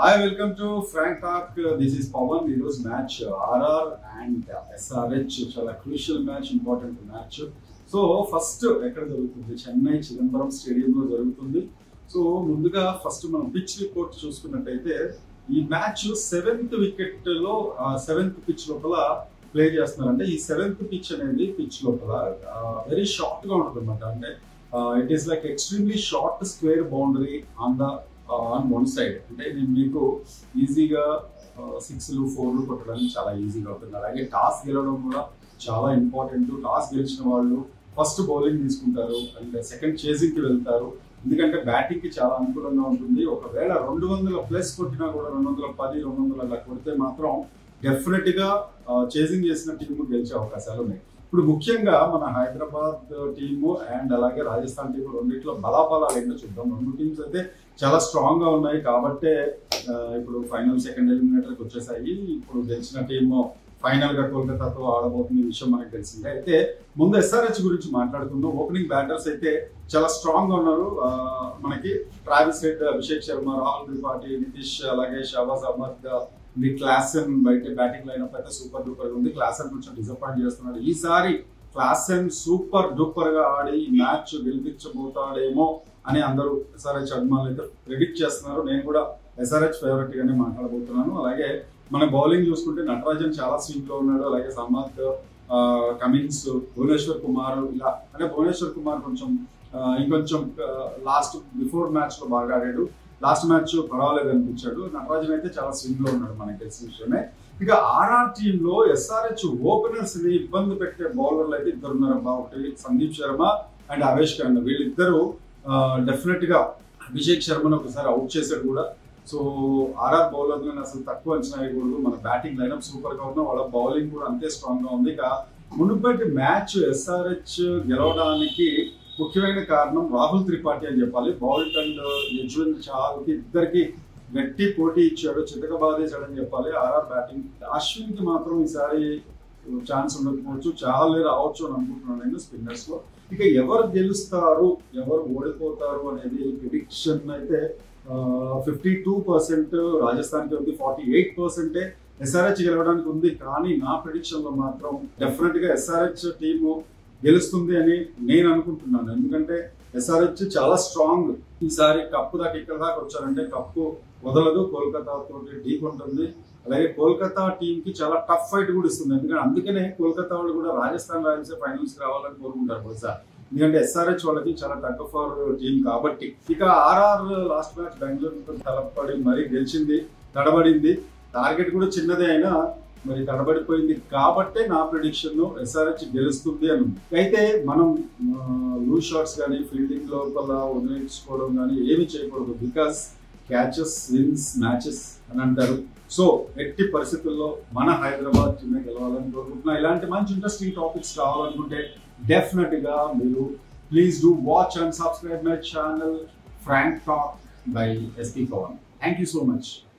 Hi, welcome to Frank Talk. This is Pawan. It was match RR and SRH. చాలా crucial match, important match. So first ఎక్కడ జరుగుతుంది? చెన్నై చిదంబరం స్టేడియంలో జరుగుతుంది. So ముందుగా first మనం pitch report చూసుకున్నట్టయితే ఈ మ్యాచ్ 7th వికెట్ లో 7th పిచ్ లోపల ప్లే చేస్తున్నారంటే ఈ 7th పిచ్ అనేది పిచ్ లోపల వెరీ షార్ట్ గా ఉంటుంది అనమాట. అంటే it is like extremely short square boundary on one side. అంటే నేను మీకు ఈజీగా 6లు 4లు కొట్టడానికి చాలా ఈజీగా ఉంటుంది. అలాగే టాస్ గెలవడం కూడా చాలా ఇంపార్టెంట్. టాస్ గెలిచిన వాళ్ళు ఫస్ట్ బౌలింగ్ తీసుకుంటారు అండ్ సెకండ్ చేజింగ్ కి వెళ్తారు. ఎందుకంటే బ్యాటింగ్ కి చాలా అనుకూలంగా ఉంటుంది. ఒకవేళ 200+ కొట్టినా కూడా 210, 200 అలా కొడితే మాత్రం డెఫినెట్ గా చేజింగ్ చేసిన టీము గెలిచే అవకాశాలు ఉన్నాయి. ఇప్పుడు ముఖ్యంగా మన హైదరాబాద్ టీము అండ్ అలాగే రాజస్థాన్ టీము రెండిట్లో బలాబలాలు ఏంటో చూద్దాం. రెండు టీమ్స్ అయితే చాలా స్ట్రాంగ్ గా ఉన్నాయి కాబట్టే ఇప్పుడు ఫైనల్ సెకండ్ ఎలిమినేటర్కి వచ్చేసాయి. ఇప్పుడు గెలిచిన టీము ఫైనల్ గా కోల్కతాతో ఆడబోతున్న విషయం మనకు తెలిసిందే. అయితే ముందు ఎస్ఆర్హెచ్ గురించి మాట్లాడుకుందాం. ఓపెనింగ్ బ్యాటర్స్ అయితే చాలా స్ట్రాంగ్ గా ఉన్నారు. మనకి ట్రావిస్ హెడ్, అభిషేక్ శర్మ, రాహుల్ త్రిపాఠి, నితీష్, అలాగే షహబాజ్ అహ్మద్, క్లాసెన్ బయట బ్యాటింగ్ లైనప్ అయితే సూపర్ డూపర్ ఉంది. క్లాసెన్ కొంచెం డిసప్పాయింట్ చేస్తున్నాడు. ఈసారి క్లాసెన్ సూపర్ డూపర్ గా ఆడి ఈ మ్యాచ్ గెలిపించబోతాడేమో అని అందరూ ఎస్ఆర్హెచ్ అభిమానులు అయితే ప్రెడిక్ట్ చేస్తున్నారు. నేను కూడా ఎస్ఆర్హెచ్ ఫేవరెట్ గానే మాట్లాడబోతున్నాను. అలాగే మన బౌలింగ్ చూసుకుంటే నటరాజన్ చాలా స్వింగ్ లో ఉన్నాడు. అలాగే సమ్మత్, కమిన్స్, భువనేశ్వర్ కుమార్, ఇలా అంటే భువనేశ్వర్ కుమార్ కొంచెం ఇంకొంచెం లాస్ట్ బిఫోర్ మ్యాచ్ లో బాగా ఆడాడు. లాస్ట్ మ్యాచ్ పర్వాలేదు అనిపించాడు. నటరాజన్ అయితే చాలా స్వింగ్ లో ఉన్నాడు, మనకి తెలిసిన విషయమే. ఇక ఆర్ఆర్ టీమ్ లో ఎస్ఆర్హెచ్ ఓపెనర్స్ ని ఇబ్బంది పెట్టే బౌలర్లు అయితే ఇద్దరు ఉన్నారు. ఒకటి సందీప్ శర్మ అండ్ అవేష్ ఖన్నా. వీళ్ళిద్దరు డెఫినెట్ గా అభిషేక్ శర్మను ఒకసారి అవుట్ చేశాడు కూడా. సో ఆర్ఆర్ బౌలర్లను అసలు తక్కువ అంచనా వేయకూడదు. మన బ్యాటింగ్ లైనప్ సూపర్ గా ఉంది, వాళ్ళ బౌలింగ్ కూడా అంతే స్ట్రాంగ్ గా ఉంది. ఇక మునుపటి మ్యాచ్ ఎస్ఆర్హెచ్ గెలవడానికి ముఖ్యమైన కారణం రాహుల్ త్రిపాఠి అని చెప్పాలి. బౌల్ట్ అండ్ యజ్వేంద్ర చహల్కి ఇద్దరికి గట్టి పోటీ ఇచ్చాడు, చితక బాధేశాడని చెప్పాలి. ఆర్ఆర్ బ్యాటింగ్ అశ్విన్ కి మాత్రం ఈసారి ఛాన్స్ ఉండకపోవచ్చు, చాలే రావచ్చు అని అనుకుంటున్నాను నేను స్పిన్నర్స్ లో. ఇక ఎవరు గెలుస్తారు, ఎవరు ఓడిపోతారు అనేది ప్రిడిక్షన్ అయితే 52% రాజస్థాన్ కి ఉంది, 48% ఎస్ఆర్హెచ్ గెలవడానికి ఉంది. కానీ నా ప్రిడిక్షన్ లో మాత్రం డెఫినెట్ గా ఎస్ఆర్హెచ్ టీము గెలుస్తుంది అని నేను అనుకుంటున్నాను. ఎందుకంటే ఎస్ఆర్హెచ్ చాలా స్ట్రాంగ్. ఈసారి కప్పు దాకా ఇక్కడ దాకా వచ్చారంటే కప్పు వదలదు, కోల్కతా తోటి ఢీకొంటుంది. అలాగే కోల్కతా టీం కి చాలా టఫ్ ఫైట్ కూడా ఇస్తుంది. ఎందుకంటే అందుకనే కోల్కతా వాళ్ళు కూడా రాజస్థాన్ రాయల్స్ ఫైనల్స్ కి రావాలని కోరుకుంటారు బహుశా. ఎందుకంటే ఎస్ఆర్హెచ్ వాళ్ళకి చాలా టగ్ ఫర్ టీం కాబట్టి. ఇక ఆర్ఆర్ లాస్ట్ మ్యాచ్ బెంగళూరుతో తలపడి మరీ గెలిచింది, తడబడింది. టార్గెట్ కూడా చిన్నదే అయినా మరి తడబడిపోయింది కాబట్టే నా ప్రిడిక్షన్ ఎస్ఆర్హెచ్ గెలుస్తుంది అని ఉంది. అయితే మనం లూజ్ షాట్స్ కానీ ఫీల్డింగ్ లోపల వదిలించుకోవడం కానీ ఏమి చేయకూడదు. బికాస్ క్యాచెస్ విన్స్ మ్యాచెస్ అని అంటారు. సో ఎట్టి పరిస్థితుల్లో మన హైదరాబాద్ టీమే గెలవాలని కోరుకుంటున్నా. ఇలాంటి మంచి ఇంట్రెస్టింగ్ టాపిక్స్ కావాలనుకుంటే డెఫినెట్ గా మీరు please do watch and subscribe my channel Frank Talk by SP Pawan. Thank you so much.